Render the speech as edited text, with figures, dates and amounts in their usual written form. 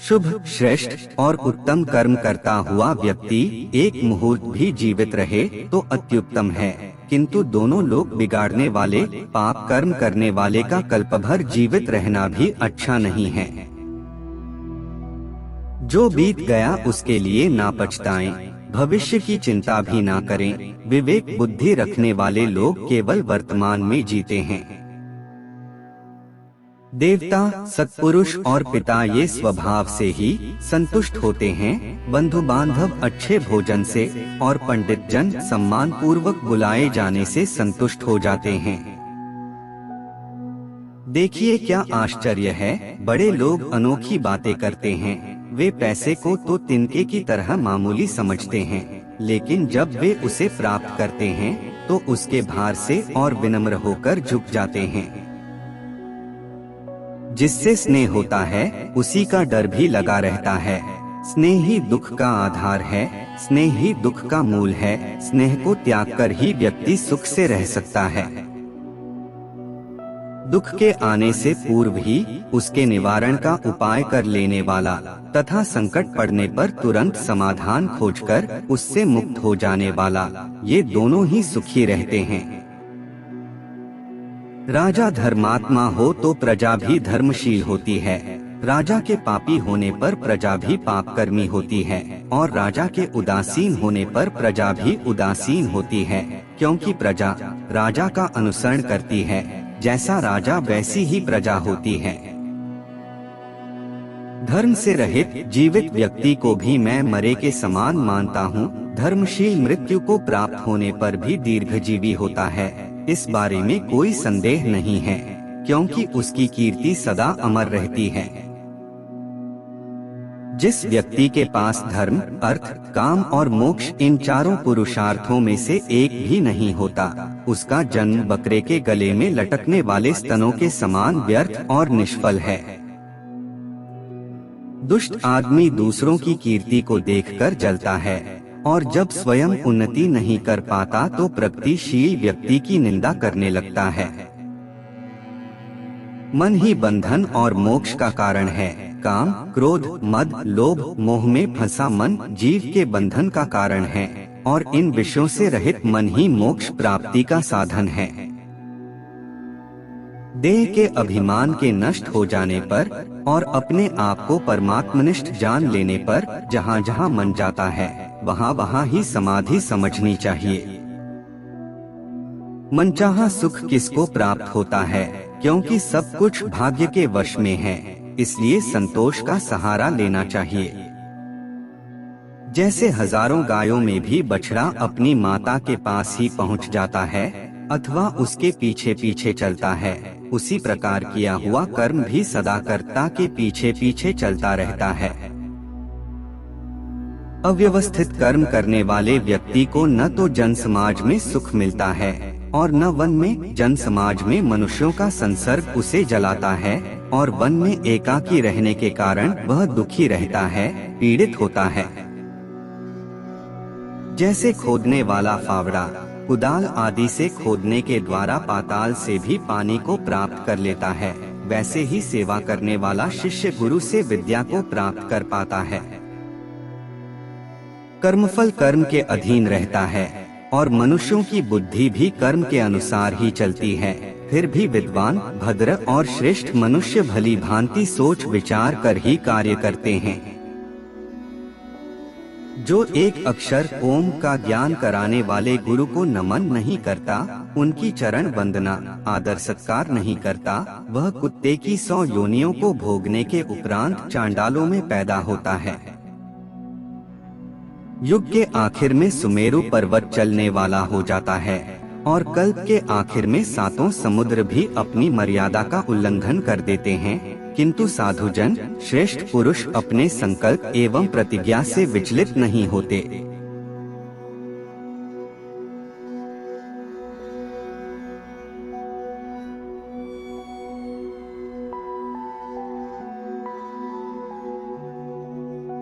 शुभ, श्रेष्ठ और उत्तम कर्म करता हुआ व्यक्ति एक मुहूर्त भी जीवित रहे तो अत्युत्तम है, किंतु दोनों लोग बिगाड़ने वाले, पाप कर्म करने वाले का कल्पभर जीवित रहना भी अच्छा नहीं है। जो बीत गया उसके लिए ना पछताएं, भविष्य की चिंता भी ना करें। विवेक बुद्धि रखने वाले लोग केवल वर्तमान में जीते हैं। देवता, सत्पुरुष और पिता ये स्वभाव से ही संतुष्ट होते हैं। बंधु बांधव अच्छे भोजन से और पंडित जन सम्मान पूर्वक बुलाए जाने से संतुष्ट हो जाते हैं। देखिए क्या आश्चर्य है, बड़े लोग अनोखी बातें करते हैं। वे पैसे को तो तिनके की तरह मामूली समझते हैं, लेकिन जब वे उसे प्राप्त करते हैं तो उसके भार से और विनम्र होकर झुक जाते हैं। जिससे स्नेह होता है उसी का डर भी लगा रहता है। स्नेह ही दुख का आधार है, स्नेह ही दुख का मूल है। स्नेह को त्याग कर ही व्यक्ति सुख से रह सकता है। दुख के आने से पूर्व ही उसके निवारण का उपाय कर लेने वाला तथा संकट पड़ने पर तुरंत समाधान खोजकर उससे मुक्त हो जाने वाला, ये दोनों ही सुखी रहते हैं। राजा धर्मात्मा हो तो प्रजा भी धर्मशील होती है। राजा के पापी होने पर प्रजा भी पापकर्मी होती है और राजा के उदासीन होने पर प्रजा भी उदासीन होती है, क्योंकि प्रजा राजा का अनुसरण करती है। जैसा राजा वैसी ही प्रजा होती है। धर्म से रहित जीवित व्यक्ति को भी मैं मरे के समान मानता हूँ। धर्मशील मृत्यु को प्राप्त होने पर भी दीर्घजीवी होता है, इस बारे में कोई संदेह नहीं है, क्योंकि उसकी कीर्ति सदा अमर रहती है। जिस व्यक्ति के पास धर्म, अर्थ, काम और मोक्ष इन चारों पुरुषार्थों में से एक भी नहीं होता, उसका जन्म बकरे के गले में लटकने वाले स्तनों के समान व्यर्थ और निष्फल है। दुष्ट आदमी दूसरों की कीर्ति को देखकर जलता है और जब स्वयं उन्नति नहीं कर पाता तो प्रगतिशील व्यक्ति की निंदा करने लगता है। मन ही बंधन और मोक्ष का कारण है। काम, क्रोध, मद, लोभ, मोह में फंसा मन जीव के बंधन का कारण है और इन विषयों से रहित मन ही मोक्ष प्राप्ति का साधन है। देह के अभिमान के नष्ट हो जाने पर और अपने आप को परमात्मनिष्ठ जान लेने पर जहाँ जहाँ मन जाता है वहाँ वहाँ ही समाधि समझनी चाहिए। मनचाहा सुख किसको प्राप्त होता है, क्योंकि सब कुछ भाग्य के वश में है, इसलिए संतोष का सहारा लेना चाहिए। जैसे हजारों गायों में भी बछड़ा अपनी माता के पास ही पहुंच जाता है अथवा उसके पीछे पीछे चलता है, उसी प्रकार किया हुआ कर्म भी सदा कर्ता के पीछे पीछे चलता रहता है। अव्यवस्थित कर्म करने वाले व्यक्ति को न तो जन समाज में सुख मिलता है और न वन में। जन समाज में मनुष्यों का संसर्ग उसे जलाता है और वन में एकाकी रहने के कारण वह दुखी रहता है, पीड़ित होता है। जैसे खोदने वाला फावड़ा कुदाल आदि से खोदने के द्वारा पाताल से भी पानी को प्राप्त कर लेता है, वैसे ही सेवा करने वाला शिष्य गुरु से विद्या को प्राप्त कर पाता है। कर्मफल कर्म के अधीन रहता है और मनुष्यों की बुद्धि भी कर्म के अनुसार ही चलती है। फिर भी विद्वान, भद्र और श्रेष्ठ मनुष्य भली भांति सोच विचार कर ही कार्य करते हैं। जो एक अक्षर ओम का ज्ञान कराने वाले गुरु को नमन नहीं करता, उनकी चरण वंदना, आदर सत्कार नहीं करता, वह कुत्ते की 100 योनियों को भोगने के उपरांत चांडालों में पैदा होता है। युग के आखिर में सुमेरु पर्वत चलने वाला हो जाता है और कल्प के आखिर में 7 समुद्र भी अपनी मर्यादा का उल्लंघन कर देते हैं, किंतु साधुजन, श्रेष्ठ पुरुष अपने संकल्प एवं प्रतिज्ञा से विचलित नहीं होते।